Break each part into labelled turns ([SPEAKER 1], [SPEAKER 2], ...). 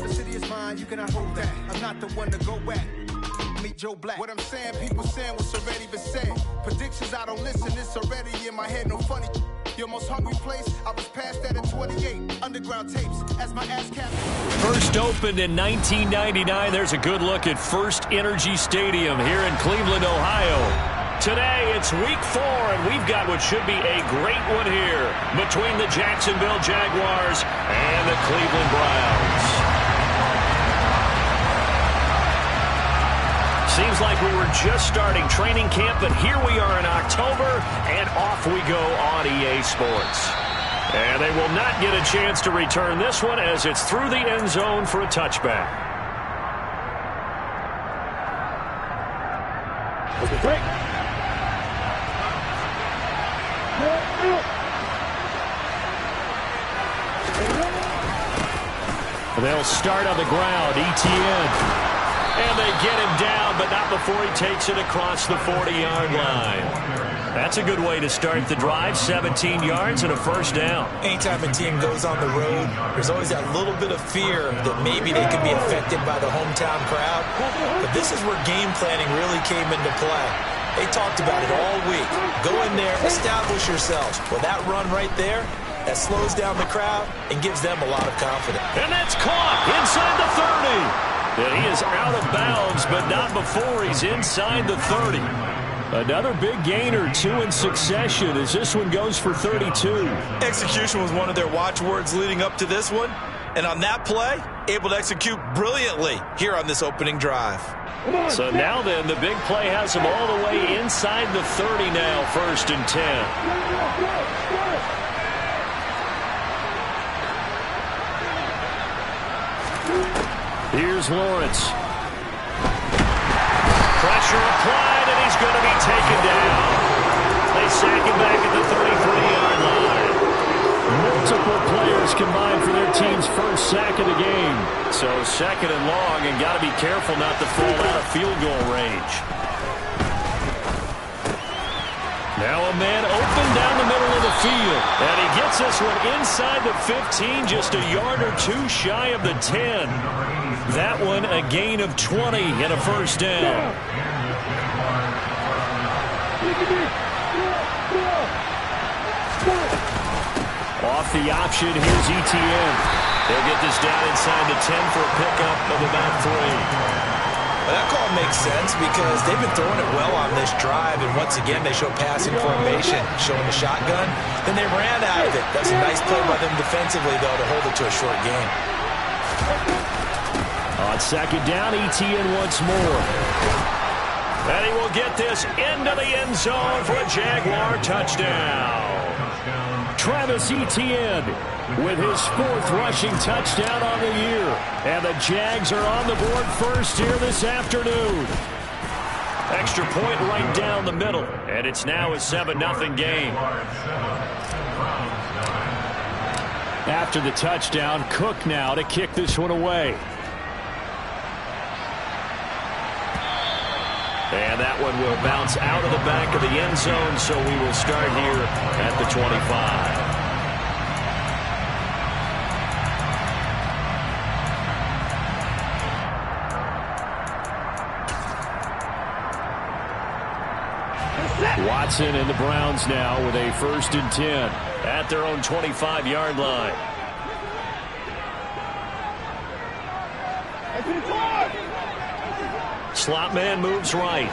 [SPEAKER 1] The city is mine, you cannot hold that. I'm not the one to go at. Meet Joe Black. What I'm saying, people saying what's already been said. Predictions, I don't listen, it's already in my head, no funny. Your most hungry place, I was past that at 28. Underground tapes, as my ass cap.
[SPEAKER 2] First opened in 1999, there's a good look at First Energy Stadium here in Cleveland, Ohio. Today, it's week 4, and we've got what should be a great one here between the Jacksonville Jaguars and the Cleveland Browns. Seems like we were just starting training camp, but here we are in October, and off we go on EA Sports. And they will not get a chance to return this one as it's through the end zone for a touchback. They'll start on the ground. Etienne. And they get him down, but not before he takes it across the 40-yard line. That's a good way to start the drive. 17 yards and a first down.
[SPEAKER 3] Anytime a team goes on the road, there's always that little bit of fear that maybe they could be affected by the hometown crowd. But this is where game planning really came into play. They talked about it all week. Go in there, establish yourselves. Well, that run right there, that slows down the crowd and gives them a lot of confidence.
[SPEAKER 2] And that's caught inside the 30. And he is out of bounds, but not before he's inside the 30. Another big gainer, 2 in succession, as this one goes for 32.
[SPEAKER 3] Execution was one of their watchwords leading up to this one. And on that play, able to execute brilliantly here on this opening drive.
[SPEAKER 2] So now then, the big play has him all the way inside the 30 now, 1st and 10. Here's Lawrence. Pressure applied, and he's going to be taken down. They sack him back at the 33-yard line. Multiple players combined for their team's first sack of the game. So 2nd and long, and got to be careful not to fall out of field goal range. Now a man open down the middle of the field. And he gets this one inside the 15, just a yard or 2 shy of the 10. That one a gain of 20 and a first down. Off the option, here's Etienne. They'll get this down inside the 10 for a pickup of about 3.
[SPEAKER 3] Well, that call makes sense because they've been throwing it well on this drive, and once again they show passing formation, showing the shotgun. Then they ran out of it. That's a nice play by them defensively, though, to hold it to a short game.
[SPEAKER 2] On 2nd down, Etienne once more. And he will get this into the end zone for a Jaguar touchdown. Travis Etienne with his 4th rushing touchdown on the year. And the Jags are on the board first here this afternoon. Extra point right down the middle. And it's now a 7-0 game. After the touchdown, Cook now to kick this one away. And that one will bounce out of the back of the end zone, so we will start here at the 25. Watson and the Browns now with a 1st and 10 at their own 25-yard line. Slot man moves right.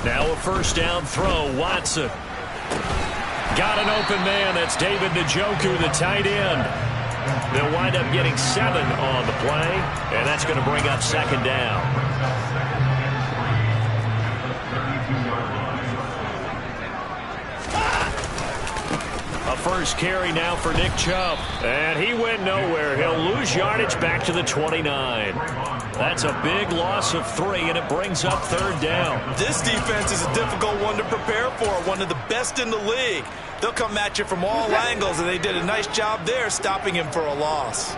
[SPEAKER 2] Now a 1st down throw. Watson. Got an open man. That's David Njoku, the tight end. They'll wind up getting 7 on the play, and that's going to bring up 2nd down. A first carry now for Nick Chubb. And he went nowhere. He'll lose yardage back to the 29. That's a big loss of 3, and it brings up 3rd down.
[SPEAKER 3] This defense is a difficult one to prepare for, one of the best in the league. They'll come at you from all angles, and they did a nice job there stopping him for a loss.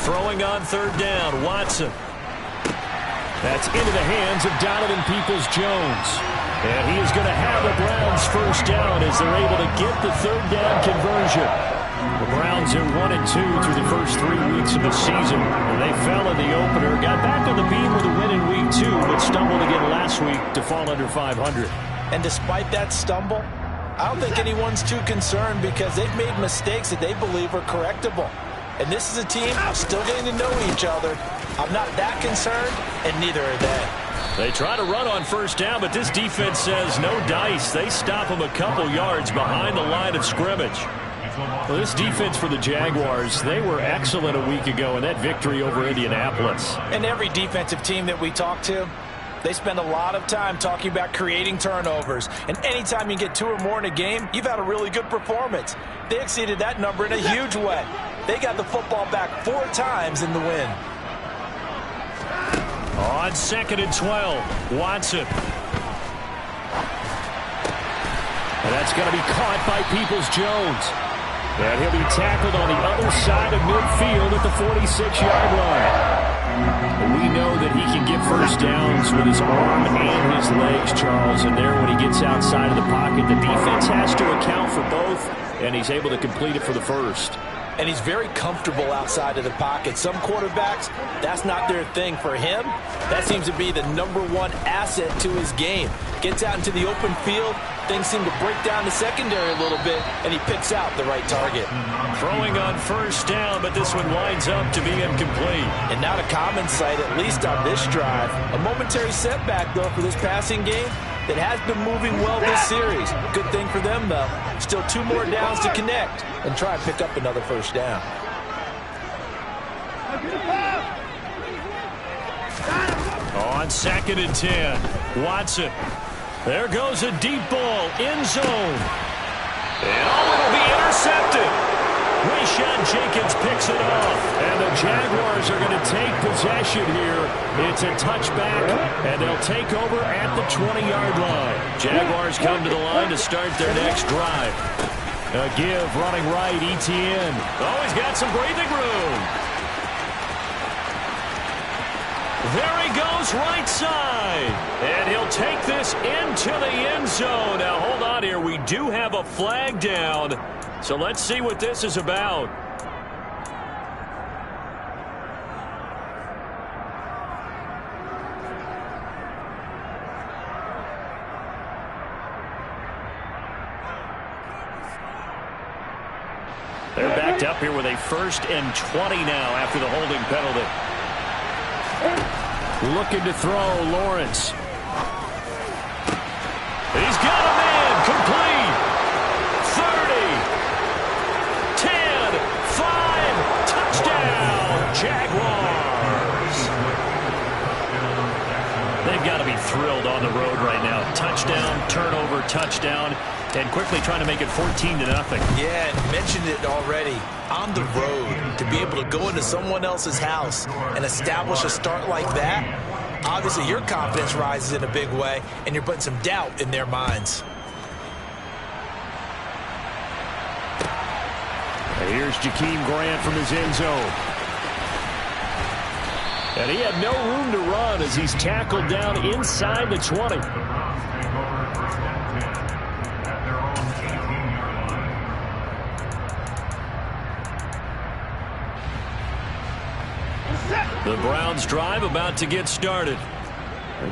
[SPEAKER 2] Throwing on third down, Watson. That's into the hands of Donovan Peoples-Jones. And he is going to have the Browns first down as they're able to get the third down conversion. The Browns are 1-2 through the first 3 weeks of the season. And they fell in the opener, got back on the beam with a win in week 2, but stumbled again last week to fall under 500.
[SPEAKER 3] And despite that stumble, I don't think anyone's too concerned because they've made mistakes that they believe are correctable. And this is a team still getting to know each other. I'm not that concerned, and neither are they.
[SPEAKER 2] They try to run on first down, but this defense says no dice. They stop them a couple yards behind the line of scrimmage. Well, this defense for the Jaguars, they were excellent a week ago in that victory over Indianapolis.
[SPEAKER 3] And every defensive team that we talk to, they spend a lot of time talking about creating turnovers. And anytime you get 2 or more in a game, you've had a really good performance. They exceeded that number in a huge way. They got the football back 4 times in the win.
[SPEAKER 2] On 2nd and 12, Watson. And that's going to be caught by Peoples-Jones. And he'll be tackled on the other side of midfield at the 46-yard line. And we know that he can get first downs with his arm and his legs, Charles. And there, when he gets outside of the pocket, the defense has to account for both, and he's able to complete it for the first.
[SPEAKER 3] And he's very comfortable outside of the pocket. Some quarterbacks, that's not their thing. For him, that seems to be the #1 asset to his game. Gets out into the open field, things seem to break down the secondary a little bit, and he picks out the right target.
[SPEAKER 2] Throwing on first down, but this one winds up to be incomplete.
[SPEAKER 3] And not a common sight, at least on this drive. A momentary setback, though, for this passing game that has been moving well this series. Good thing for them, though. Still 2 more downs to connect and try and pick up another first down.
[SPEAKER 2] On 2nd and 10, Watson. There goes a deep ball, end zone. And it'll be intercepted. Rayshawn Jenkins picks it off, and the Jaguars are going to take possession here. It's a touchback, and they'll take over at the 20-yard line. Jaguars come to the line to start their next drive. A give, running right, Etienne. Oh, he's got some breathing room. There he goes, right side. And he'll take this into the end zone. Now, hold on here. We do have a flag down. So let's see what this is about. They're backed up here with a 1st and 20 now after the holding penalty. Looking to throw, Lawrence. He's got a man, complete. 30, 10, 5, touchdown, Jaguars. They've got to be thrilled on the road right now. Touchdown, turnover, touchdown, and quickly trying to make it 14-0.
[SPEAKER 3] Yeah, and mentioned it already. On the road, to be able to go into someone else's house and establish a start like that, obviously your confidence rises in a big way, and you're putting some doubt in their minds.
[SPEAKER 2] And here's Jakeem Grant from his end zone. And he had no room to run as he's tackled down inside the 20. The Browns drive about to get started.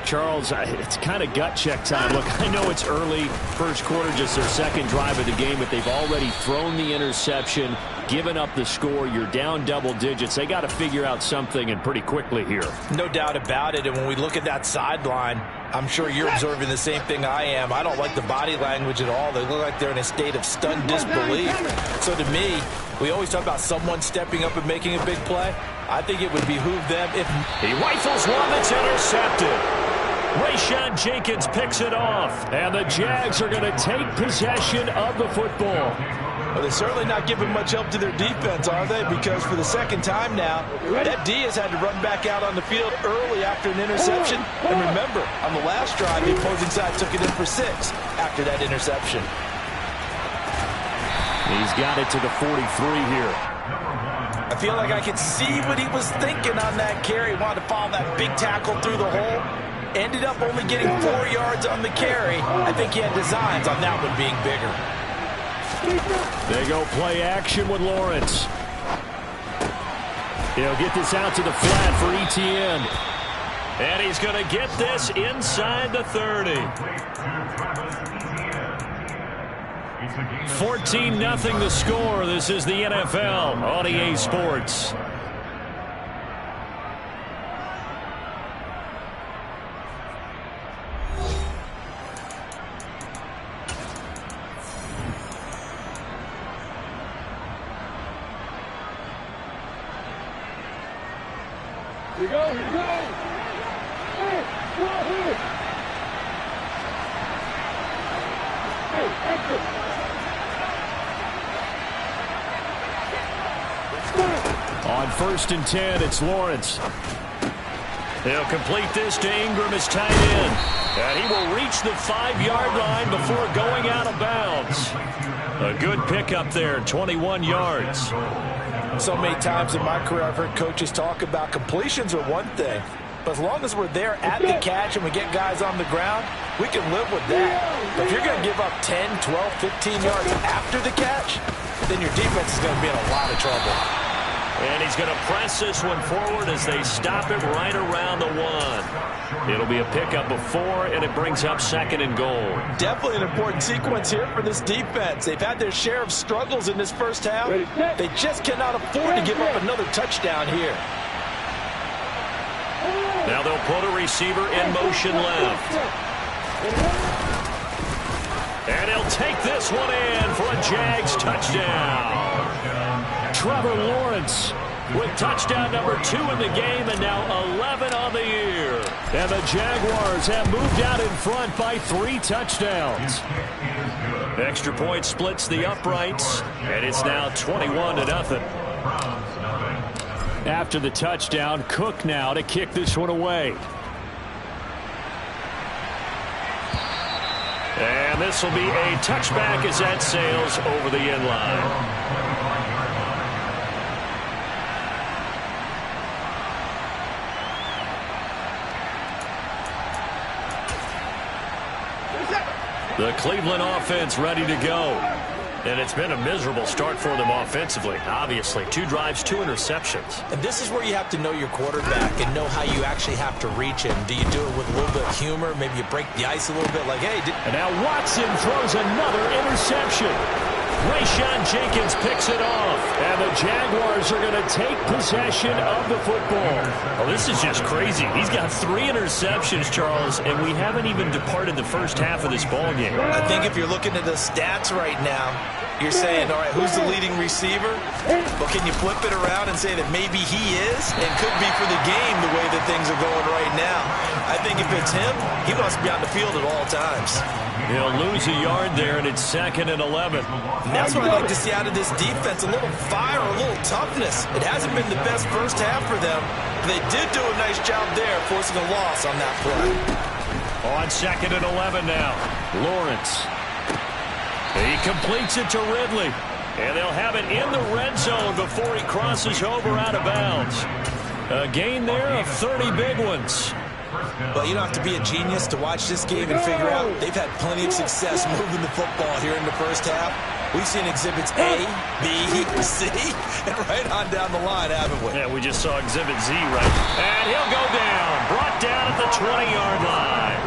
[SPEAKER 2] Charles, it's kind of gut check time. Look, I know it's early, first quarter, just their 2nd drive of the game, but they've already thrown the interception, given up the score. You're down double digits. They got to figure out something, and pretty quickly here.
[SPEAKER 3] No doubt about it, and when we look at that sideline, I'm sure you're observing the same thing I am. I don't like the body language at all. They look like they're in a state of stunned disbelief. So to me, we always talk about someone stepping up and making a big play. I think it would behoove them if
[SPEAKER 2] he rifles one that's intercepted. Rayshawn Jenkins picks it off, and the Jags are going to take possession of the football.
[SPEAKER 3] Well, they're certainly not giving much help to their defense, are they? Because for the 2nd time now, that D has had to run back out on the field early after an interception. And remember, on the last drive, the opposing side took it in for 6 after that interception.
[SPEAKER 2] He's got it to the 43 here.
[SPEAKER 3] I feel like I could see what he was thinking on that carry. He wanted to follow that big tackle through the hole. Ended up only getting 4 yards on the carry. I think he had designs on that one being bigger.
[SPEAKER 2] They go play action with Lawrence. He'll get this out to the flat for Etienne. And he's going to get this inside the 30. 14-0 the score. This is the NFL on EA Sports.
[SPEAKER 4] Here we go, here we go. Hey, go ahead. Hey, extra.
[SPEAKER 2] On 1st and 10, it's Lawrence. He'll complete this to Ingram as tight end. And he will reach the 5-yard line before going out of bounds. A good pickup there, 21 yards.
[SPEAKER 3] So many times in my career I've heard coaches talk about completions are one thing. But as long as we're there at the catch and we get guys on the ground, we can live with that. But if you're going to give up 10, 12, 15 yards after the catch, then your defense is going to be in a lot of trouble.
[SPEAKER 2] And he's going to press this one forward as they stop it right around the 1. It'll be a pickup of 4, and it brings up 2nd and goal.
[SPEAKER 3] Definitely an important sequence here for this defense. They've had their share of struggles in this first half. They just cannot afford to give up another touchdown here.
[SPEAKER 2] Now they'll put a receiver in motion left. And he'll take this one in for a Jags touchdown. Trevor Lawrence with touchdown number 2 in the game and now 11 on the year. And the Jaguars have moved out in front by 3 touchdowns. Extra point splits the uprights, and it's now 21-0. After the touchdown, Cook now to kick this one away. And this will be a touchback as that sails over the end line. The Cleveland offense ready to go. And it's been a miserable start for them offensively. Obviously, 2 drives, 2 interceptions.
[SPEAKER 3] And this is where you have to know your quarterback and know how you actually have to reach him. Do you do it with a little bit of humor? Maybe you break the ice a little bit like, hey.
[SPEAKER 2] And now Watson throws another interception. Rayshon Jenkins picks it off. And the Jaguars are going to take possession of the football. Oh, this is just crazy. He's got 3 interceptions, Charles, and we haven't even departed the first half of this ball game.
[SPEAKER 3] I think if you're looking at the stats right now, you're saying, all right, who's the leading receiver? Well, can you flip it around and say that maybe he is and could be for the game the way that things are going right now? I think if it's him, he must be on the field at all times.
[SPEAKER 2] He'll lose a yard there, and it's 2nd and 11.
[SPEAKER 3] And that's what I'd like to see out of this defense, a little fire, a little toughness. It hasn't been the best first half for them. But they did do a nice job there, forcing a loss on that play.
[SPEAKER 2] On 2nd and 11 now, Lawrence. He completes it to Ridley. And they'll have it in the red zone before he crosses over out of bounds. A gain there of 30 big ones.
[SPEAKER 3] Well, you don't have to be a genius to watch this game and figure out they've had plenty of success moving the football here in the first half. We've seen exhibits A, B, C, and right on down the line, haven't we?
[SPEAKER 2] Yeah, we just saw exhibit Z, right? And he'll go down. Brought down at the 20-yard line.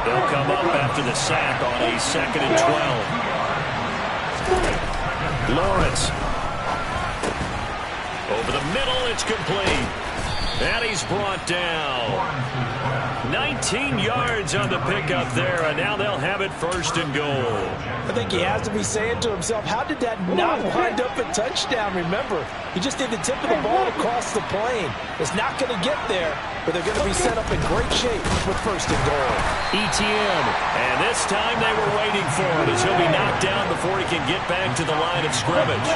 [SPEAKER 2] They'll come up after the sack on a 2nd and 12. Lawrence. Over the middle, it's complete. And he's brought down. 19 yards on the pickup there, and now they'll have it 1st and goal.
[SPEAKER 3] I think he has to be saying to himself, how did that not wind up a touchdown? Remember, he just did the tip of the ball across the plane. It's not going to get there, but they're going to be set up in great shape with 1st and goal.
[SPEAKER 2] Etienne, and this time they were waiting for it as he'll be knocked down before he can get back to the line of scrimmage.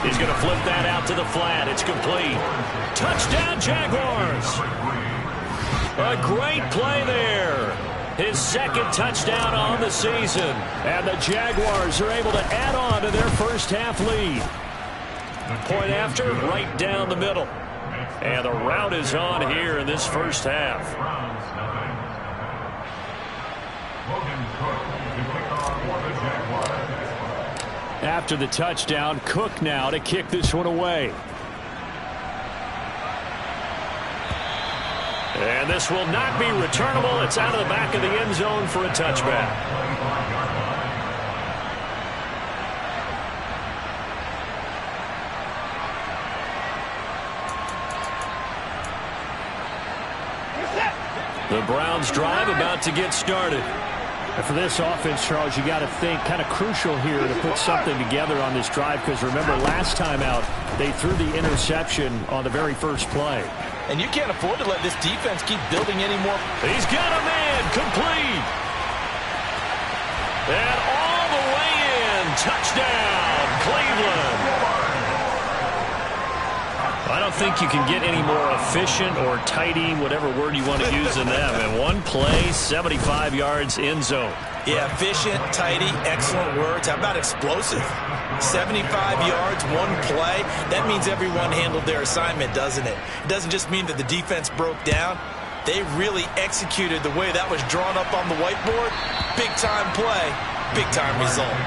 [SPEAKER 2] He's going to flip that out to the flat. It's complete. Touchdown, Jaguars. A great play there. his second touchdown on the season. And the Jaguars are able to add on to their first half lead. Point after, right down the middle. And the rout is on here in this first half. After the touchdown, Cook now to kick this one away. And this will not be returnable. It's out of the back of the end zone for a touchback. The Browns drive about to get started.
[SPEAKER 5] And for this offense, Charles, you got to think kind of crucial here to put something together on this drive, because remember last time out they threw the interception on the very first play.
[SPEAKER 3] And you can't afford to let this defense keep building anymore.
[SPEAKER 2] He's got a man complete. And all the way in. Touchdown, Cleveland. I don't think you can get any more efficient or tidy, whatever word you want to use in that. And one play, 75 yards, end zone.
[SPEAKER 3] Yeah, efficient, tidy, excellent words. How about explosive? 75 yards, one play. That means everyone handled their assignment, doesn't it? It doesn't just mean that the defense broke down. They really executed the way that was drawn up on the whiteboard. Big-time play, big-time result.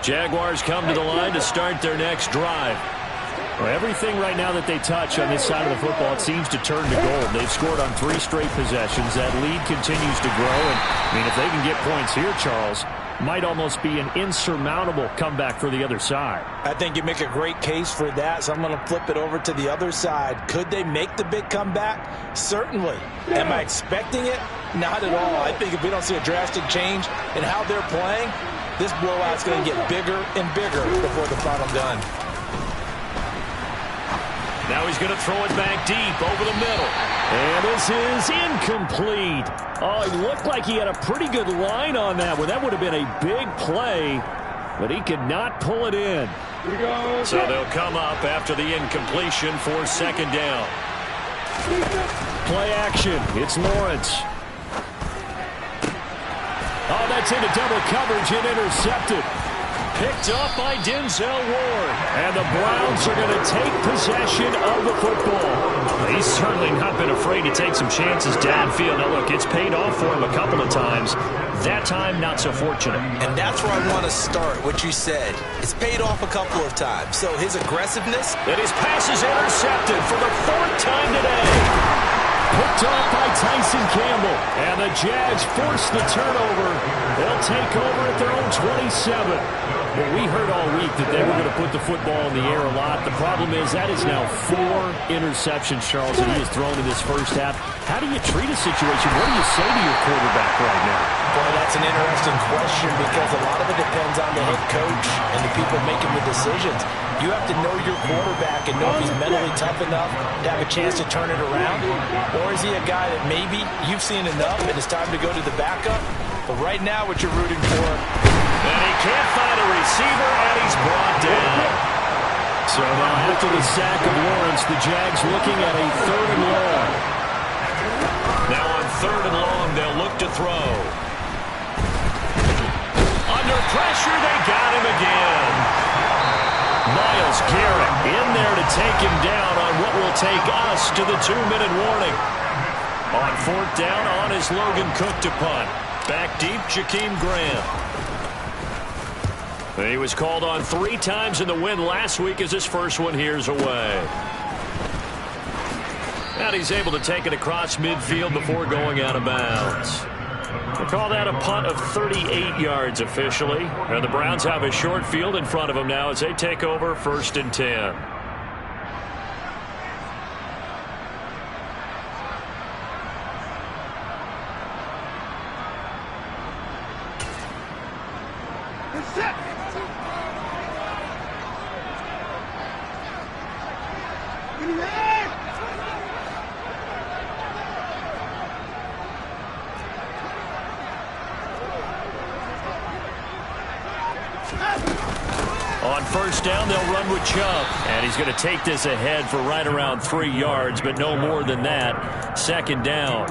[SPEAKER 2] Jaguars come to the line to start their next drive.
[SPEAKER 5] Well, everything right now that they touch on this side of the football, it seems to turn to gold. They've scored on 3 straight possessions. That lead continues to grow. And, I mean, if they can get points here, Charles, might almost be an insurmountable comeback for the other side.
[SPEAKER 3] I think you make a great case for that, so I'm going to flip it over to the other side. Could they make the big comeback? Certainly. Am I expecting it? Not at all. I think if we don't see a drastic change in how they're playing, this blowout's going to get bigger and bigger before the final gun.
[SPEAKER 2] Now he's going to throw it back deep over the middle.
[SPEAKER 5] And this is incomplete. Oh, it looked like he had a pretty good line on that one. That would have been a big play, but he could not pull it in.
[SPEAKER 2] So they'll come up after the incompletion for second down.
[SPEAKER 5] Play action. It's Lawrence. Oh, that's into double coverage and intercepted.
[SPEAKER 2] Picked up by Denzel Ward.
[SPEAKER 5] And the Browns are going to take possession of the football.
[SPEAKER 2] He's certainly not been afraid to take some chances downfield. Now, look, it's paid off for him a couple of times. That time, not so fortunate.
[SPEAKER 3] And that's where I want to start, what you said. It's paid off a couple of times. So his aggressiveness.
[SPEAKER 2] And his pass is intercepted for the 4th time today.
[SPEAKER 5] Picked off by Tyson Campbell. And the Jags force the turnover. They'll take over at their own 27. Well, we heard all week that they were going to put the football in the air a lot. The problem is that is now 4 interceptions, Charles, that he has thrown in this first half. How do you treat a situation? What do you say to your quarterback right now?
[SPEAKER 3] Boy, that's an interesting question, because a lot of it depends on the head coach and the people making the decisions. You have to know your quarterback and know if he's mentally tough enough to have a chance to turn it around. Or is he a guy that maybe you've seen enough and it's time to go to the backup? But right now, what you're rooting for.
[SPEAKER 2] And he can't find a receiver, and he's brought down.
[SPEAKER 5] So now after the sack of Lawrence, the Jags looking at a 3rd and long.
[SPEAKER 2] Now on 3rd and long, they'll look to throw. Under pressure, they got him again. Myles Garrett in there to take him down on what will take us to the 2-minute warning. On 4th down, on is Logan Cook to punt. Back deep, Jakeem Graham. He was called on 3 times in the win last week as his first one here's away. And he's able to take it across midfield before going out of bounds. We'll call that a punt of 38 yards officially. And the Browns have a short field in front of them now as they take over 1st and 10. On first down, they'll run with Chubb. And he's going to take this ahead for right around 3 yards, but no more than that. Second down.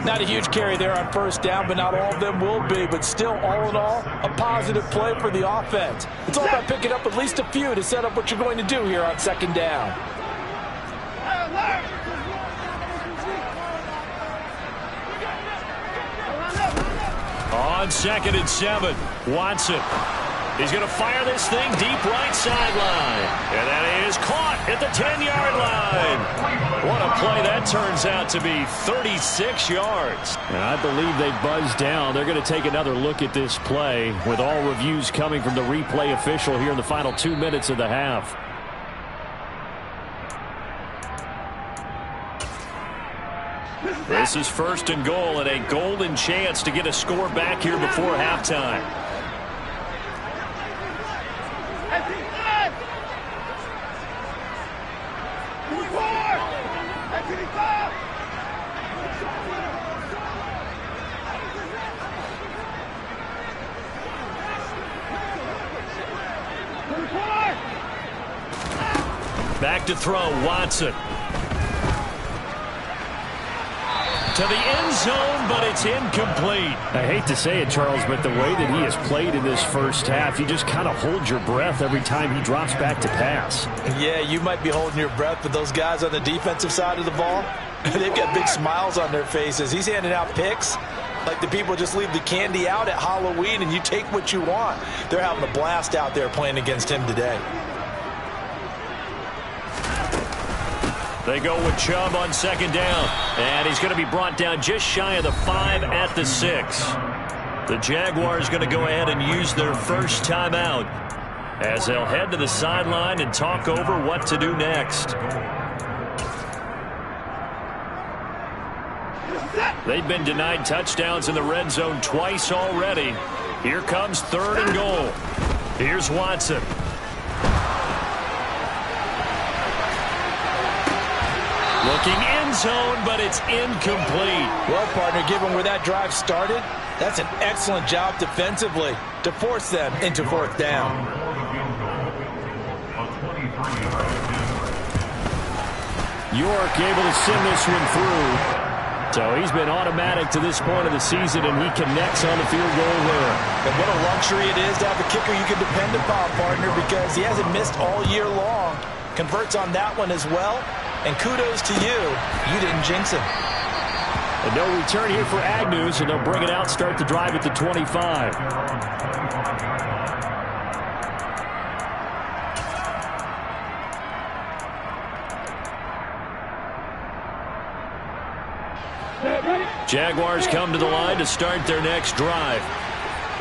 [SPEAKER 3] Not a huge carry there on first down, but not all of them will be. But still, all in all, a positive play for the offense. It's all about picking up at least a few to set up what you're going to do here on second down.
[SPEAKER 2] On 2nd and 7, Watson. He's going to fire this thing deep right sideline. And that is caught at the 10-yard line. What a play that turns out to be, 36 yards.
[SPEAKER 5] And I believe they buzzed down. They're going to take another look at this play with all reviews coming from the replay official here in the final 2 minutes of the half.
[SPEAKER 2] This is 1st and goal and a golden chance to get a score back here before halftime. Back to throw, Watson. To the end zone, but it's incomplete.
[SPEAKER 5] I hate to say it, Charles, but the way that he has played in this first half, you just kind of hold your breath every time he drops back to pass.
[SPEAKER 3] Yeah, you might be holding your breath, but those guys on the defensive side of the ball, they've got big smiles on their faces. He's handing out picks like the people just leave the candy out at Halloween and you take what you want. They're having a blast out there playing against him today.
[SPEAKER 2] They go with Chubb on 2nd down. And he's going to be brought down just shy of the 5 at the 6. The Jaguars going to go ahead and use their first timeout as they'll head to the sideline and talk over what to do next. They've been denied touchdowns in the red zone twice already. Here comes 3rd and goal. Here's Watson. Looking end zone, but it's incomplete.
[SPEAKER 3] Well, partner, given where that drive started, that's an excellent job defensively to force them into 4th down.
[SPEAKER 5] York able to send this one through. So he's been automatic to this point of the season, and he connects on the field goal there.
[SPEAKER 3] And what a luxury it is to have a kicker you can depend upon, partner, because he hasn't missed all year long. Converts on that one as well. And kudos to you. You didn't jinx him.
[SPEAKER 5] And no return here for Agnew, so they'll bring it out, start the drive at the 25.
[SPEAKER 2] Jaguars come to the line to start their next drive.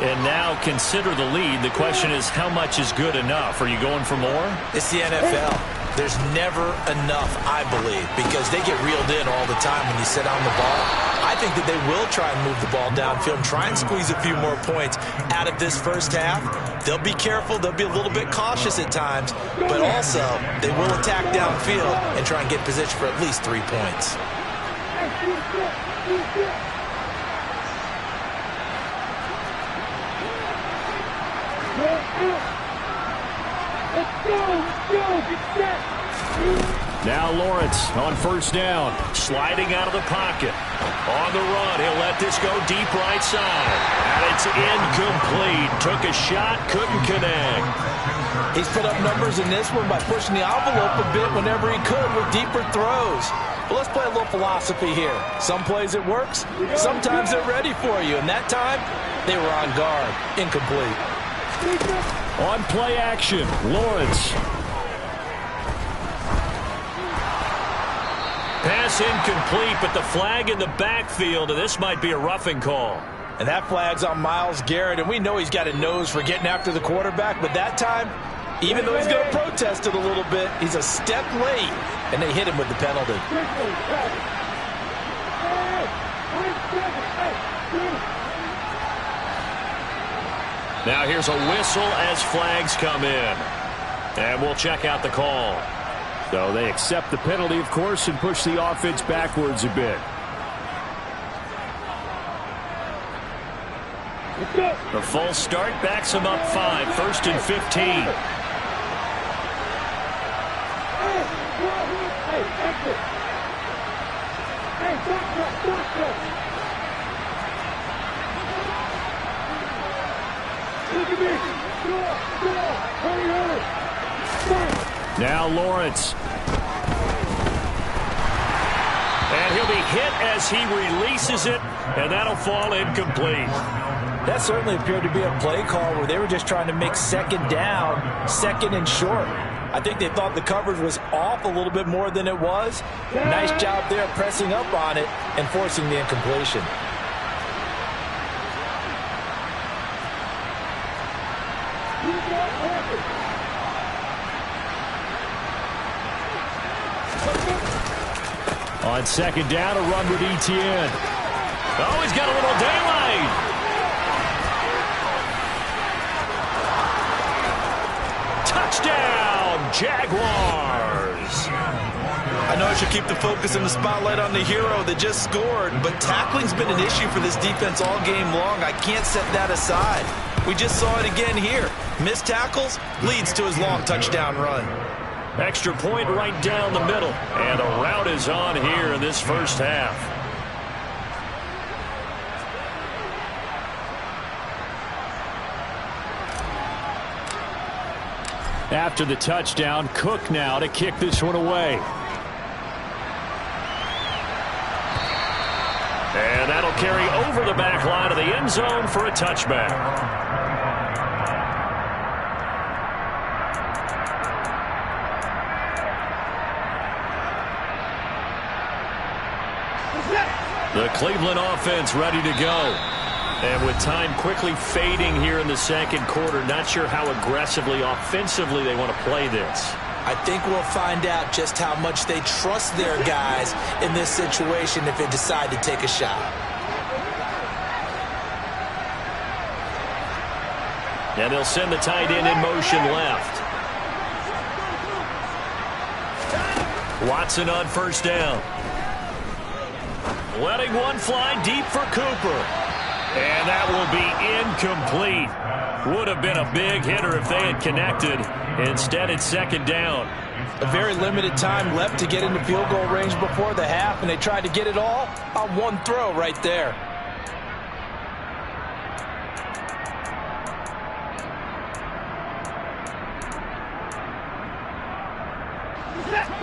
[SPEAKER 2] And now consider the lead. The question is, how much is good enough? Are you going for more?
[SPEAKER 3] It's the NFL. There's never enough, I believe, because they get reeled in all the time when you sit on the ball. I think that they will try and move the ball downfield and try and squeeze a few more points out of this first half. They'll be careful. They'll be a little bit cautious at times, but also they will attack downfield and try and get position for at least 3 points.
[SPEAKER 5] Now Lawrence on first down.
[SPEAKER 2] Sliding out of the pocket. On the run, he'll let this go deep right side. And it's incomplete. Took a shot, couldn't connect.
[SPEAKER 3] He's put up numbers in this one by pushing the envelope a bit whenever he could with deeper throws. But let's play a little philosophy here. Some plays it works. Sometimes they're ready for you. And that time, they were on guard. Incomplete.
[SPEAKER 5] On play action, Lawrence.
[SPEAKER 2] Pass incomplete, but the flag in the backfield, and this might be a roughing call.
[SPEAKER 3] And that flag's on Myles Garrett, and we know he's got a nose for getting after the quarterback, but that time, even though he's going to protest it a little bit, he's a step late, and they hit him with the penalty.
[SPEAKER 2] Now here's a whistle as flags come in. And we'll check out the call.
[SPEAKER 5] So they accept the penalty, of course, and push the offense backwards a bit.
[SPEAKER 2] The false start backs him up 5. 1st and 15. Now Lawrence. And he'll be hit as he releases it, and that'll fall incomplete.
[SPEAKER 3] That certainly appeared to be a play call where they were just trying to make second down, 2nd and short. I think they thought the coverage was off a little bit more than it was. Nice job there pressing up on it and forcing the incompletion.
[SPEAKER 2] On 2nd down, a run with Etienne. Oh, he's got a little daylight. Touchdown, Jaguars.
[SPEAKER 3] I know I should keep the focus and the spotlight on the hero that just scored, but tackling's been an issue for this defense all game long. I can't set that aside. We just saw it again here. Missed tackles leads to his long touchdown run.
[SPEAKER 2] Extra point right down the middle. And a rout is on here in this first half. After the touchdown, Cook now to kick this one away. And that'll carry over the back line of the end zone for a touchback. The Cleveland offense ready to go. And with time quickly fading here in the second quarter, not sure how aggressively, offensively they want to play this.
[SPEAKER 3] I think we'll find out just how much they trust their guys in this situation if they decide to take a shot.
[SPEAKER 2] And they'll send the tight end in motion left. Watson on 1st down. Letting one fly deep for Cooper. And that will be incomplete. Would have been a big hitter if they had connected. Instead, it's 2nd down.
[SPEAKER 3] A very limited time left to get into field goal range before the half, and they tried to get it all on one throw right there.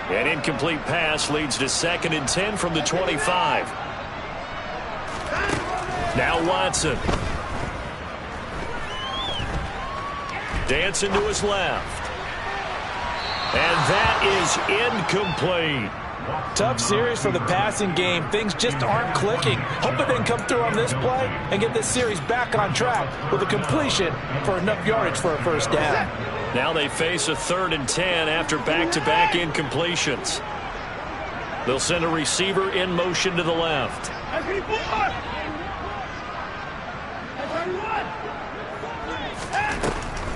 [SPEAKER 2] An incomplete pass leads to 2nd and 10 from the 25. Now Watson. Dancing to his left. And that is incomplete.
[SPEAKER 3] Tough series for the passing game. Things just aren't clicking. Hoping they can come through on this play and get this series back on track with a completion for enough yardage for a 1st down.
[SPEAKER 2] Now they face a 3rd and 10 after back-to-back incompletions. They'll send a receiver in motion to the left.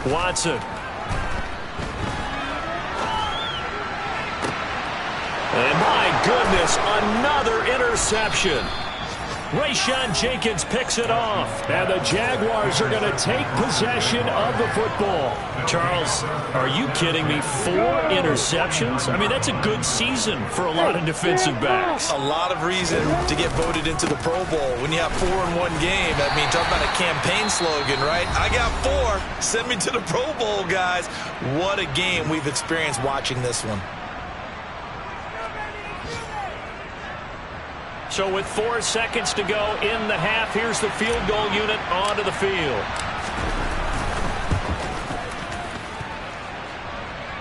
[SPEAKER 2] Watson. And my goodness, another interception. Rayshawn Jenkins picks it off. And the Jaguars are going to take possession of the football. Charles, are you kidding me? 4 interceptions? I mean, that's a good season for a lot of defensive backs.
[SPEAKER 3] A lot of reason to get voted into the Pro Bowl. When you have 4 in one game, I mean, talk about a campaign slogan, right? I got 4. Send me to the Pro Bowl, guys. What a game we've experienced watching this one.
[SPEAKER 2] So with 4 seconds to go in the half, here's the field goal unit onto the field.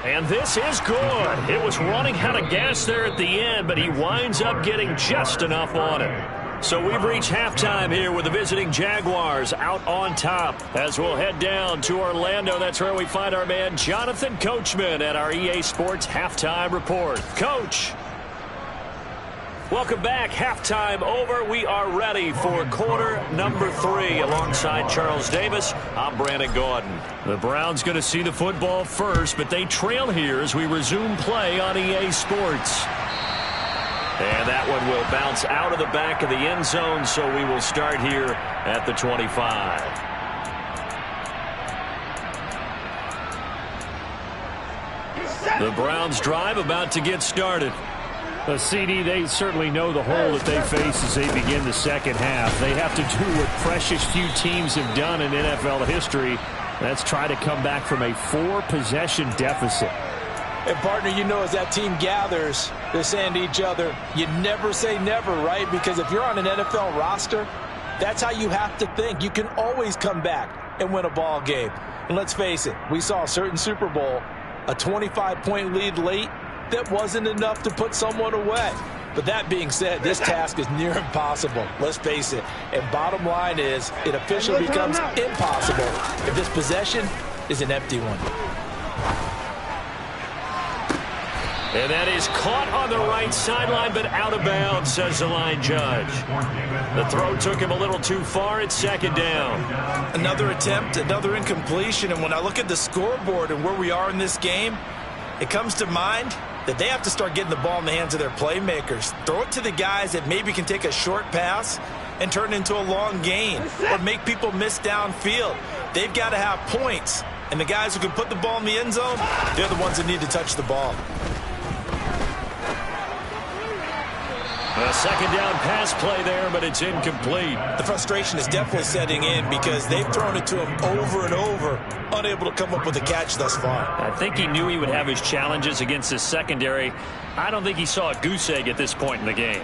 [SPEAKER 2] And this is good. It was running out of gas there at the end, but he winds up getting just enough on it. So we've reached halftime here with the visiting Jaguars out on top. As we'll head down to Orlando, that's where we find our man Jonathan Coachman at our EA Sports Halftime Report. Coach. Welcome back. Halftime over. We are ready for quarter number 3. Alongside Charles Davis, I'm Brandon Gordon. The Browns going to see the football first, but they trail here as we resume play on EA Sports. And that one will bounce out of the back of the end zone, so we will start here at the 25. The Browns drive about to get started.
[SPEAKER 5] CD, they certainly know the hole that they face as they begin the second half. They have to do what precious few teams have done in NFL history. That's try to come back from a 4-possession deficit.
[SPEAKER 3] And, partner, you know, as that team gathers, they're saying to each other, you never say never, right? Because if you're on an NFL roster, that's how you have to think. You can always come back and win a ball game. And let's face it, we saw a certain Super Bowl, a 25-point lead late, that wasn't enough to put someone away. But that being said, this task is near impossible. Let's face it. And bottom line is, it officially becomes impossible if this possession is an empty one.
[SPEAKER 2] And that is caught on the right sideline, but out of bounds, says the line judge. The throw took him a little too far. It's second down.
[SPEAKER 3] Another attempt, another incompletion. And when I look at the scoreboard and where we are in this game, it comes to mind that they have to start getting the ball in the hands of their playmakers. Throw it to the guys that maybe can take a short pass and turn it into a long gain or make people miss downfield. They've got to have points. And the guys who can put the ball in the end zone, they're the ones that need to touch the ball.
[SPEAKER 2] A second down pass play there, but it's incomplete.
[SPEAKER 3] The frustration is definitely setting in because they've thrown it to him over and over, unable to come up with a catch thus far.
[SPEAKER 2] I think he knew he would have his challenges against his secondary. I don't think he saw a goose egg at this point in the game.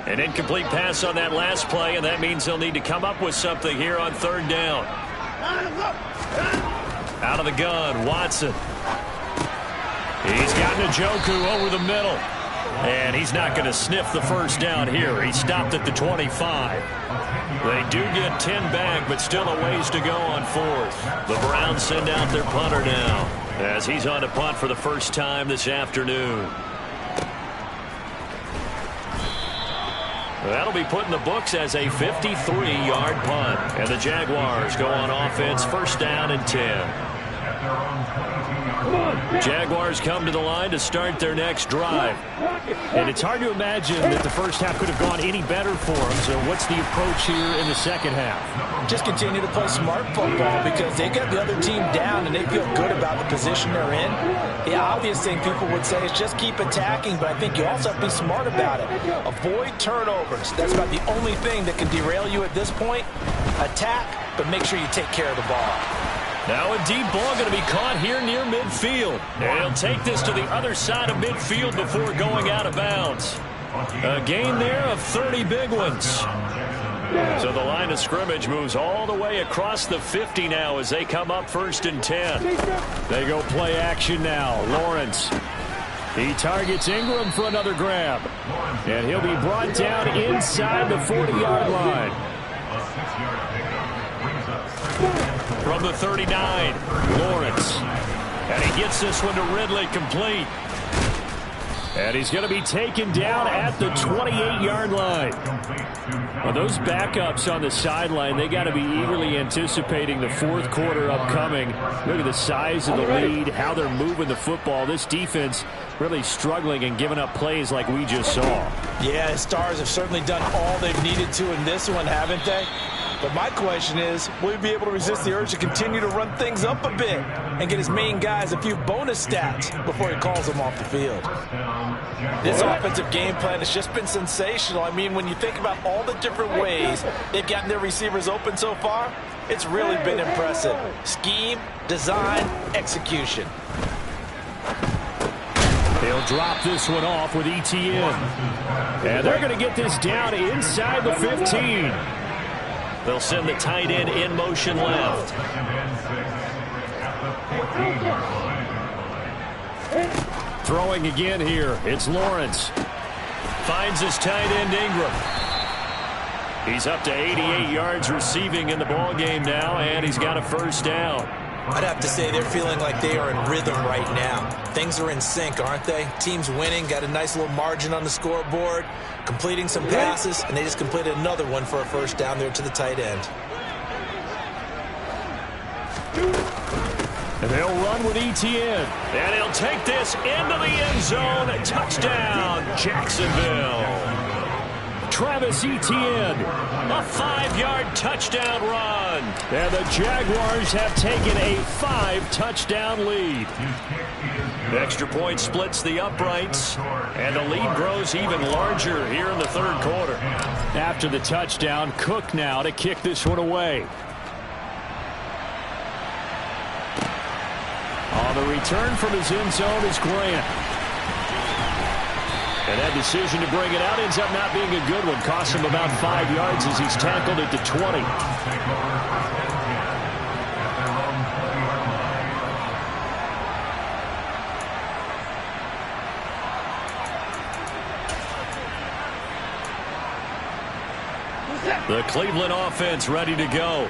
[SPEAKER 2] An incomplete pass on that last play, and that means they'll need to come up with something here on third down. Out of the gun, Watson. He's got Njoku over the middle. And he's not going to sniff the first down here. He stopped at the 25. They do get 10 back, but still a ways to go on fourth. The Browns send out their punter now as he's on to punt for the first time this afternoon. That'll be put in the books as a 53-yard punt. And the Jaguars go on offense, first down and 10. Jaguars come to the line to start their next drive.
[SPEAKER 5] And it's hard to imagine that the first half could have gone any better for them. So what's the approach here in the second half?
[SPEAKER 3] Just continue to play smart football because they got the other team down and they feel good about the position they're in. The obvious thing people would say is just keep attacking, but I think you also have to be smart about it. Avoid turnovers. That's about the only thing that can derail you at this point. Attack, but make sure you take care of the ball.
[SPEAKER 2] Now a deep ball going to be caught here near midfield. And he'll take this to the other side of midfield before going out of bounds. A gain there of 30 big ones. So the line of scrimmage moves all the way across the 50 now as they come up first and 10.
[SPEAKER 5] They go play action now. Lawrence. He targets Ingram for another grab. And he'll be brought down inside the 40-yard line.
[SPEAKER 2] From the 39, Lawrence. And he gets this one to Ridley, complete.
[SPEAKER 5] And he's going to be taken down at the 28-yard line. Well, those backups on the sideline, they got to be eagerly anticipating the fourth quarter upcoming. Look at the size of the lead, how they're moving the football. This defense really struggling and giving up plays like we just saw.
[SPEAKER 3] Yeah, Stars have certainly done all they've needed to in this one, haven't they? But my question is, will he be able to resist the urge to continue to run things up a bit and get his main guys a few bonus stats before he calls them off the field? This offensive game plan has just been sensational. I mean, when you think about all the different ways they've gotten their receivers open so far, it's really been impressive. Scheme, design, execution.
[SPEAKER 5] They'll drop this one off with ETN. And they're going to get this down inside the 15.
[SPEAKER 2] They'll send the tight end in motion left.
[SPEAKER 5] Throwing again here. It's Lawrence.
[SPEAKER 2] Finds his tight end Ingram. He's up to 88 yards receiving in the ball game now, and he's got a first down.
[SPEAKER 3] I'd have to say they're feeling like they are in rhythm right now. Things are in sync, aren't they? Team's winning, got a nice little margin on the scoreboard, completing some passes, and they just completed another one for a first down there to the tight end.
[SPEAKER 5] And they'll run with ETN.
[SPEAKER 2] And he'll take this into the end zone. Touchdown, Jacksonville.
[SPEAKER 5] Travis Etienne.
[SPEAKER 2] A 5-yard touchdown run.
[SPEAKER 5] And the Jaguars have taken a 5-touchdown lead.
[SPEAKER 2] The extra point splits the uprights, and the lead grows even larger here in the third quarter.
[SPEAKER 5] After the touchdown, Cook now to kick this one away. On the return from his end zone is Grant. And that decision to bring it out ends up not being a good one. Costs him about 5 yards as he's tackled at the 20.
[SPEAKER 2] The Cleveland offense ready to go.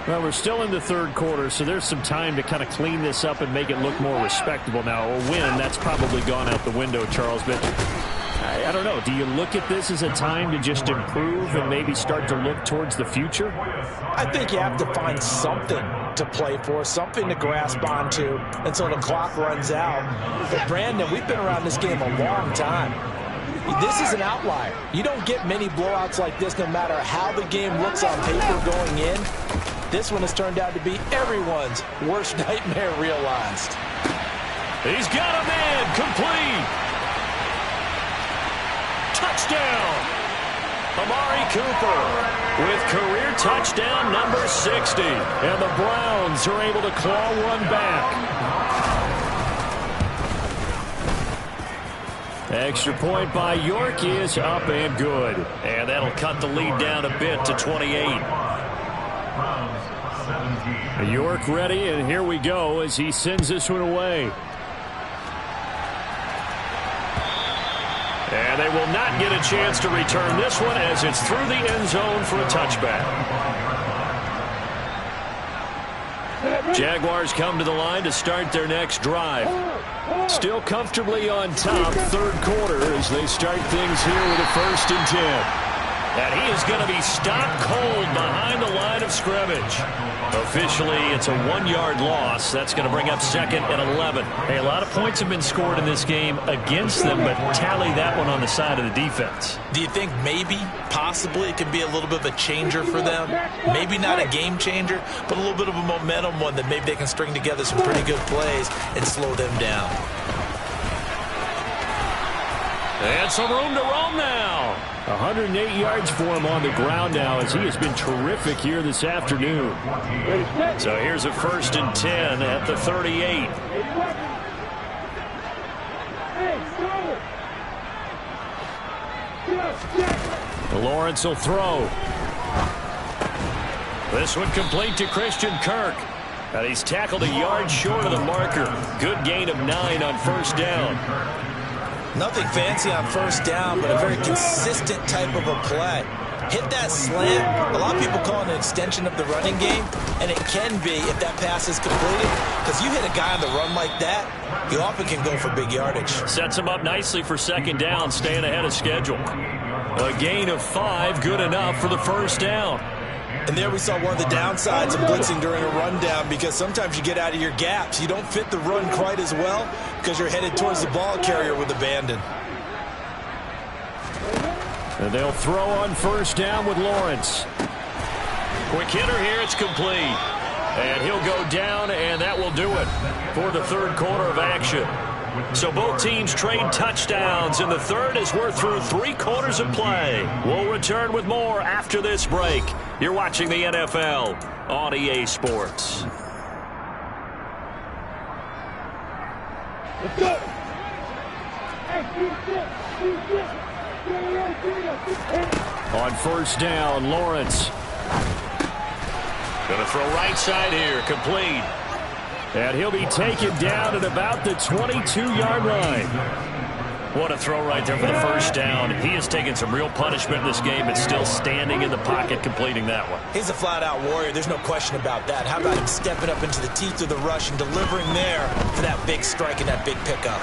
[SPEAKER 5] Well, we're still in the third quarter, so there's some time to kind of clean this up and make it look more respectable. Now, a win, that's probably gone out the window, Charles. But I don't know. Do you look at this as a time to just improve and maybe start to look towards the future?
[SPEAKER 3] I think you have to find something to play for, something to grasp onto until the clock runs out. But, Brandon, we've been around this game a long time. This is an outlier. You don't get many blowouts like this no matter how the game looks on paper going in. This one has turned out to be everyone's worst nightmare realized.
[SPEAKER 2] He's got a man, complete. Touchdown. Amari Cooper with career touchdown number 60.
[SPEAKER 5] And the Browns are able to claw one back. Extra point by York is up and good.
[SPEAKER 2] And that'll cut the lead down a bit to 28.
[SPEAKER 5] York ready, and here we go as he sends this one away.
[SPEAKER 2] And they will not get a chance to return this one as it's through the end zone for a touchback. Jaguars come to the line to start their next drive.
[SPEAKER 5] Still comfortably on top, third quarter as they start things here with a 1st and 10.
[SPEAKER 2] And he is going to be stopped cold behind the line of scrimmage. Officially, it's a 1-yard loss. That's going to bring up 2nd and 11.
[SPEAKER 6] Hey, a lot of points have been scored in this game against them, but tally that one on the side of the defense.
[SPEAKER 3] Do you think maybe, possibly, it could be a little bit of a changer for them? Maybe not a game changer, but a little bit of a momentum one that maybe they can string together some pretty good plays and slow them down.
[SPEAKER 2] And some room to roam now.
[SPEAKER 5] 108 yards for him on the ground now as he has been terrific here this afternoon.
[SPEAKER 2] So here's a 1st and 10 at the 38.
[SPEAKER 5] Lawrence will throw.
[SPEAKER 2] This one complete to Christian Kirk. And he's tackled a yard short of the marker. Good gain of 9 on 1st down.
[SPEAKER 3] Nothing fancy on 1st down, but a very consistent type of a play. Hit that slant. A lot of people call it an extension of the running game, and it can be if that pass is completed. Because you hit a guy on the run like that, you often can go for big yardage.
[SPEAKER 2] Sets him up nicely for 2nd down, staying ahead of schedule. A gain of 5, good enough for the 1st down.
[SPEAKER 3] And there we saw one of the downsides of blitzing during a rundown, because sometimes you get out of your gaps. You don't fit the run quite as well because you're headed towards the ball carrier with abandon.
[SPEAKER 5] And they'll throw on 1st down with Lawrence.
[SPEAKER 2] Quick hitter here, it's complete. And he'll go down, and that will do it for the third quarter of action. So both teams trade touchdowns in the third as we're through 3 quarters of play. We'll return with more after this break. You're watching the NFL on EA Sports.
[SPEAKER 4] Let's go.
[SPEAKER 5] On 1st down, Lawrence.
[SPEAKER 2] Going to throw right side here, complete.
[SPEAKER 5] And he'll be taken down at about the 22-yard line.
[SPEAKER 2] What a throw right there for the 1st down. He has taken some real punishment in this game, but still standing in the pocket, completing that one.
[SPEAKER 3] He's a flat-out warrior. There's no question about that. How about him stepping up into the teeth of the rush and delivering there for that big strike and that big pickup?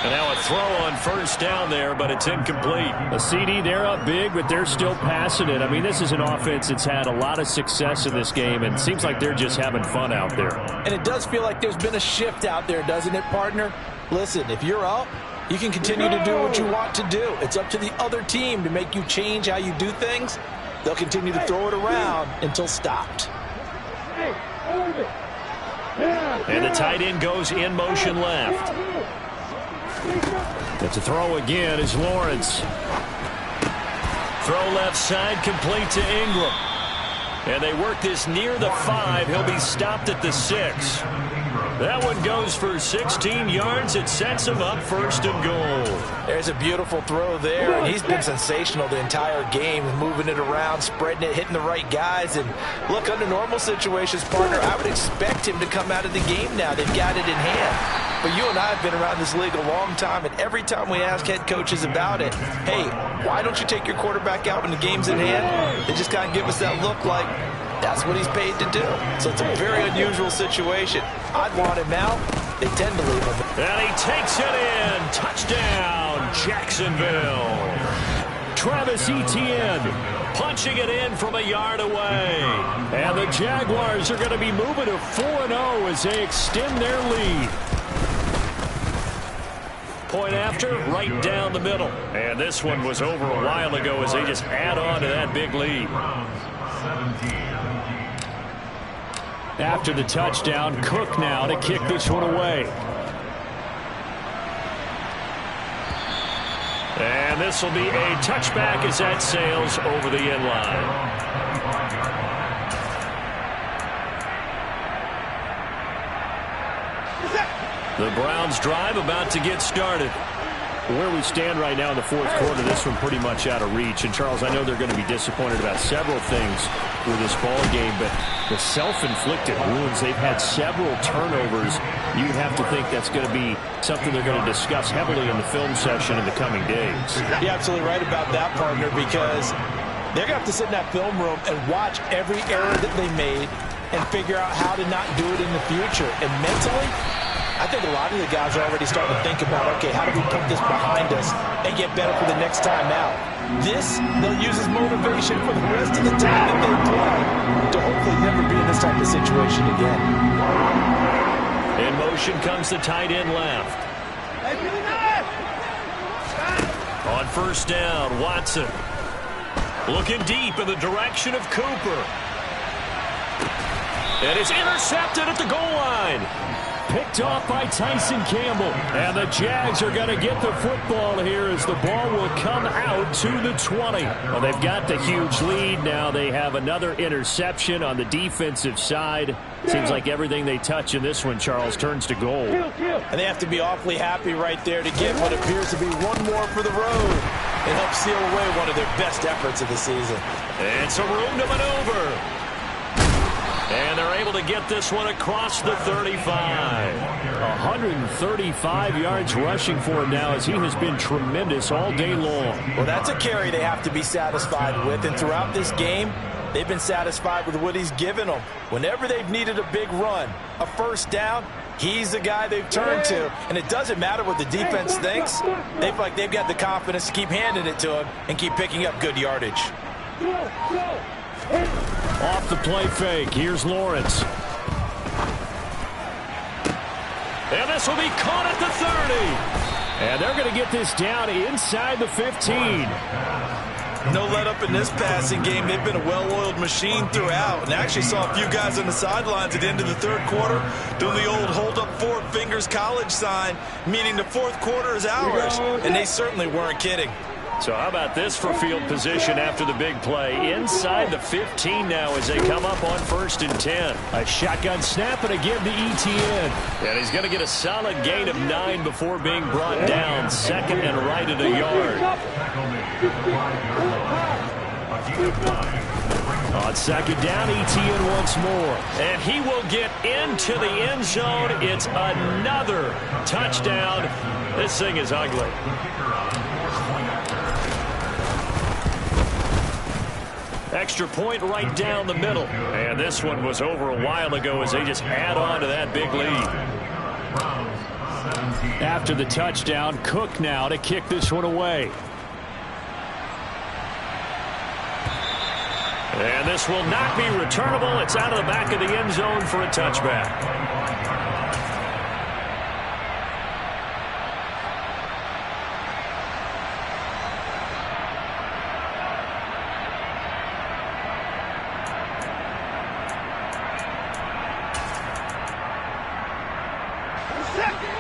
[SPEAKER 2] And now a throw on first down there, but it's incomplete.
[SPEAKER 5] A CD, they're up big, but they're still passing it. I mean, this is an offense that's had a lot of success in this game, and it seems like they're just having fun out there.
[SPEAKER 3] And it does feel like there's been a shift out there, doesn't it, partner? Listen, if you're up, you can continue to do what you want to do. It's up to the other team to make you change how you do things. They'll continue to throw it around until stopped.
[SPEAKER 2] And the tight end goes in motion left.
[SPEAKER 5] It's a throw again as Lawrence.
[SPEAKER 2] Throw left side, complete to Ingram. And they work this near the 5. He'll be stopped at the 6. That one goes for 16 yards. It sets him up first and goal.
[SPEAKER 3] There's a beautiful throw there, and he's been sensational the entire game, moving it around, spreading it, hitting the right guys. And look, under normal situations, partner, I would expect him to come out of the game now. They've got it in hand. But you and I have been around this league a long time, and every time we ask head coaches about it, hey, why don't you take your quarterback out when the game's in hand? They just kind of give us that look like that's what he's paid to do. So it's a very unusual situation. I'd want him out. They tend to leave him.
[SPEAKER 2] And he takes it in. Touchdown, Jacksonville.
[SPEAKER 5] Travis Etienne
[SPEAKER 2] punching it in from a yard away.
[SPEAKER 5] And the Jaguars are going to be moving to 4-0 as they extend their lead.
[SPEAKER 2] Point after, right down the middle. And this one was over a while ago as they just add on to that big lead.
[SPEAKER 5] After the touchdown, Cook now to kick this one away.
[SPEAKER 2] And this will be a touchback as that sails over the end line. The Browns drive about to get started.
[SPEAKER 5] Where we stand right now in the fourth quarter, this one pretty much out of reach. And, Charles, I know they're going to be disappointed about several things with this ball game, but the self-inflicted wounds, they've had several turnovers. You have to think that's going to be something they're going to discuss heavily in the film session in the coming days.
[SPEAKER 3] You're absolutely right about that, partner, because they're going to have to sit in that film room and watch every error that they made and figure out how to not do it in the future. And mentally, I think a lot of the guys are already starting to think about, okay, how do we put this behind us and get better for the next time out? This, they'll use as motivation for the rest of the time that they play to hopefully never be in this type of situation again.
[SPEAKER 2] In motion comes the tight end left. On first down, Watson looking deep in the direction of Cooper. And it's intercepted at the goal line.
[SPEAKER 5] Picked off by Tyson Campbell. And the Jags are going to get the football here as the ball will come out to the 20. Well, they've got the huge lead. Now they have another interception on the defensive side. Seems like everything they touch in this one, Charles, turns to gold.
[SPEAKER 3] And they have to be awfully happy right there to get what appears to be one more for the road and help seal away one of their best efforts of the season.
[SPEAKER 2] And some room to maneuver. And they're able to get this one across the 35.
[SPEAKER 5] 135 yards rushing for him now as he has been tremendous all day long.
[SPEAKER 3] Well, that's a carry they have to be satisfied with. And throughout this game, they've been satisfied with what he's given them. Whenever they've needed a big run, a first down, he's the guy they've turned to. And it doesn't matter what the defense thinks. They feel like they've got the confidence to keep handing it to him and keep picking up good yardage.
[SPEAKER 5] Off the play fake, here's Lawrence.
[SPEAKER 2] And this will be caught at the 30.
[SPEAKER 5] And they're going to get this down inside the 15.
[SPEAKER 3] No let up in this passing game. They've been a well-oiled machine throughout. And I actually saw a few guys on the sidelines at the end of the third quarter doing the old hold up 4 fingers college sign, meaning the fourth quarter is ours. And they certainly weren't kidding.
[SPEAKER 2] So how about this for field position after the big play? Inside the 15 now as they come up on 1st and 10.
[SPEAKER 5] A shotgun snap and again to Etienne.
[SPEAKER 2] And he's going to get a solid gain of 9 before being brought down. Second and right at a yard.
[SPEAKER 5] On second down, Etienne once more.
[SPEAKER 2] And he will get into the end zone. It's another touchdown. This thing is ugly. Extra point right down the middle. And this one was over a while ago as they just add on to that big lead.
[SPEAKER 5] After the touchdown, Cook now to kick this one away.
[SPEAKER 2] And this will not be returnable. It's out of the back of the end zone for a touchback.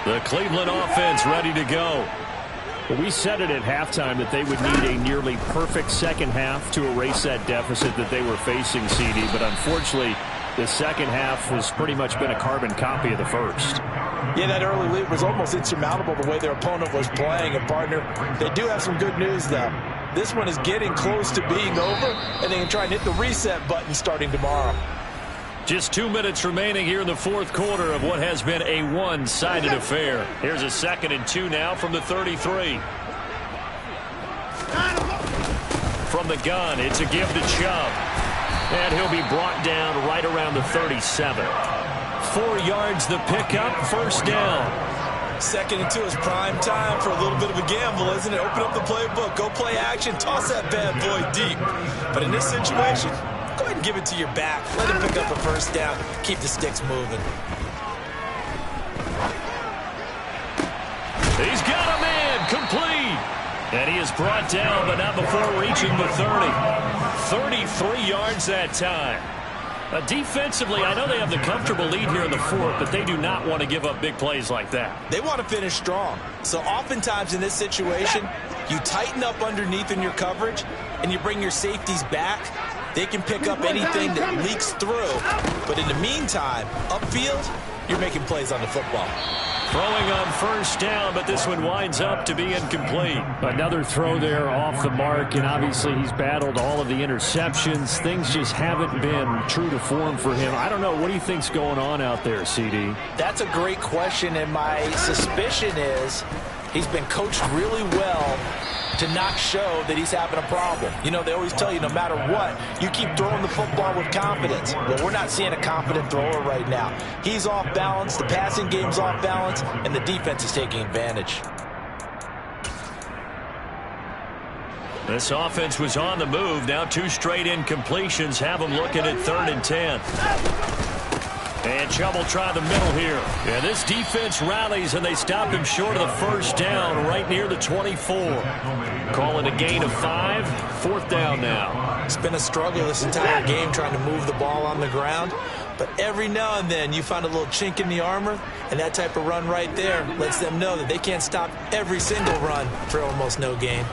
[SPEAKER 2] The Cleveland offense ready to go.
[SPEAKER 5] Well, we said it at halftime that they would need a nearly perfect second half to erase that deficit that they were facing, CD. But unfortunately, the second half has pretty much been a carbon copy of the first.
[SPEAKER 3] Yeah, that early lead was almost insurmountable the way their opponent was playing. And, partner, they do have some good news, though. This one is getting close to being over, and they can try and hit the reset button starting tomorrow.
[SPEAKER 2] Just 2 minutes remaining here in the fourth quarter of what has been a one-sided affair. Here's a 2nd and 2 now from the 33. From the gun, it's a give to Chubb. And he'll be brought down right around the 37. 4 yards the pickup, first down.
[SPEAKER 3] 2nd and 2 is prime time for a little bit of a gamble, isn't it? Open up the playbook, go play action, toss that bad boy deep. But in this situation, go ahead and give it to your back. Let him pick up a first down. Keep the sticks moving.
[SPEAKER 2] He's got a man complete. And he is brought down, but not before reaching the 30. 33 yards that time. Defensively, I know they have the comfortable lead here in the fourth, but they do not want to give up big plays like that.
[SPEAKER 3] They want to finish strong. So oftentimes in this situation, you tighten up underneath in your coverage, and you bring your safeties back. They can pick up anything that leaks through. But in the meantime, upfield, you're making plays on the football.
[SPEAKER 2] Throwing on first down, but this one winds up to be incomplete.
[SPEAKER 5] Another throw there off the mark, and obviously he's battled all of the interceptions. Things just haven't been true to form for him. I don't know. What do you think's going on out there, CD?
[SPEAKER 3] That's a great question, and my suspicion is he's been coached really well to not show that he's having a problem. You know, they always tell you no matter what, you keep throwing the football with confidence. Well, we're not seeing a confident thrower right now. He's off balance, the passing game's off balance, and the defense is taking advantage.
[SPEAKER 2] This offense was on the move. Now 2 straight incompletions have them looking at 3rd and 10. And Chubb will try the middle here. And this defense rallies, and they stop him short of the first down right near the 24. Call it a gain of 5. 4th down now.
[SPEAKER 3] It's been a struggle this entire game trying to move the ball on the ground. But every now and then you find a little chink in the armor, and that type of run right there lets them know that they can't stop every single run for almost no gain.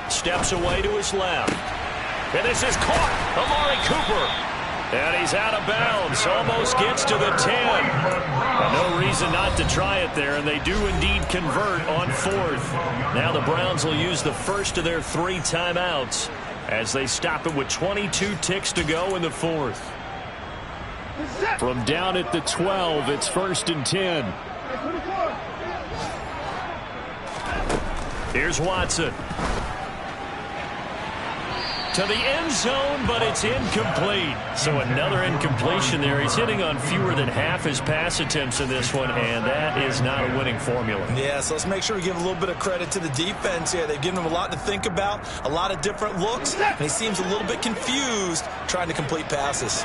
[SPEAKER 2] Steps away to his left. And this is caught. Amari Cooper. And he's out of bounds. Almost gets to the 10. No reason not to try it there, and they do indeed convert on 4th. Now the Browns will use the first of their 3 timeouts as they stop it with 22 ticks to go in the 4th.
[SPEAKER 5] From down at the 12, it's 1st and 10.
[SPEAKER 2] Here's Watson. To the end zone, but it's incomplete. So another incompletion there. He's hitting on fewer than half his pass attempts in this one, and that is not a winning formula.
[SPEAKER 3] Yeah, so let's make sure we give a little bit of credit to the defense here. They've given him a lot to think about, a lot of different looks, and he seems a little bit confused trying to complete passes.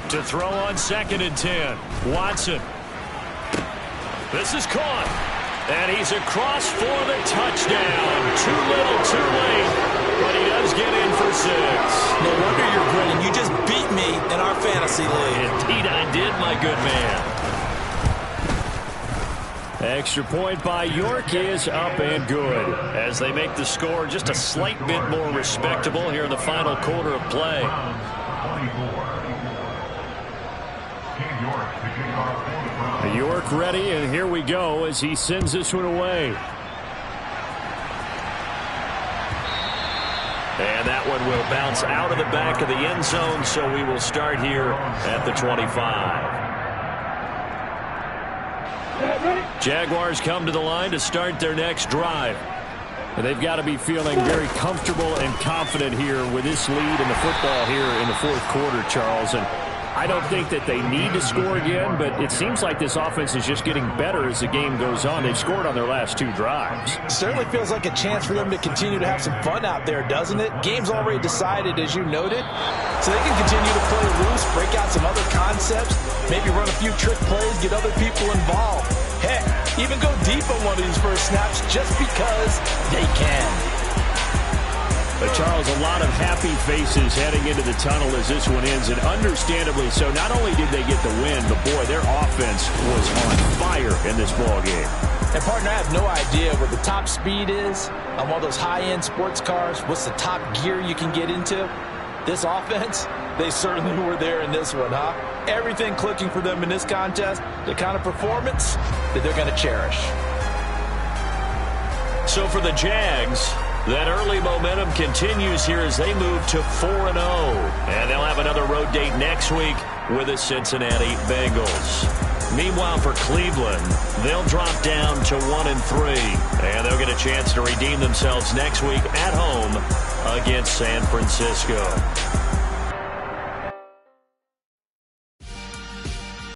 [SPEAKER 2] To throw on 2nd and 10. Watson. This is caught. And he's across for the touchdown. Too little, too late. But he does get in for 6.
[SPEAKER 3] No wonder you're grinning. You just beat me in our fantasy league.
[SPEAKER 2] Indeed I did, my good man.
[SPEAKER 5] Extra point by York is up and good.
[SPEAKER 2] As they make the score just a slight bit more respectable here in the final quarter of play.
[SPEAKER 5] York ready, and here we go as he sends this one away.
[SPEAKER 2] And that one will bounce out of the back of the end zone, so we will start here at the 25. Jaguars come to the line to start their next drive.
[SPEAKER 5] And they've got to be feeling very comfortable and confident here with this lead in the football here in the 4th quarter, Charles. And I don't think that they need to score again, but it seems like this offense is just getting better as the game goes on. They've scored on their last 2 drives.
[SPEAKER 3] Certainly feels like a chance for them to continue to have some fun out there, doesn't it? Game's already decided, as you noted, so they can continue to play loose, break out some other concepts, maybe run a few trick plays, get other people involved. Heck, even go deep on one of these first snaps just because they can.
[SPEAKER 5] But, Charles, a lot of happy faces heading into the tunnel as this one ends, and understandably so. Not only did they get the win, but, boy, their offense was on fire in this ballgame.
[SPEAKER 3] And, partner, I have no idea what the top speed is on one of those high-end sports cars. What's the top gear you can get into? This offense, they certainly were there in this one, huh? Everything clicking for them in this contest, the kind of performance that they're going to cherish.
[SPEAKER 2] So for the Jags, that early momentum continues here as they move to 4-0. And they'll have another road date next week with the Cincinnati Bengals. Meanwhile, for Cleveland, they'll drop down to 1-3. And they'll get a chance to redeem themselves next week at home against San Francisco.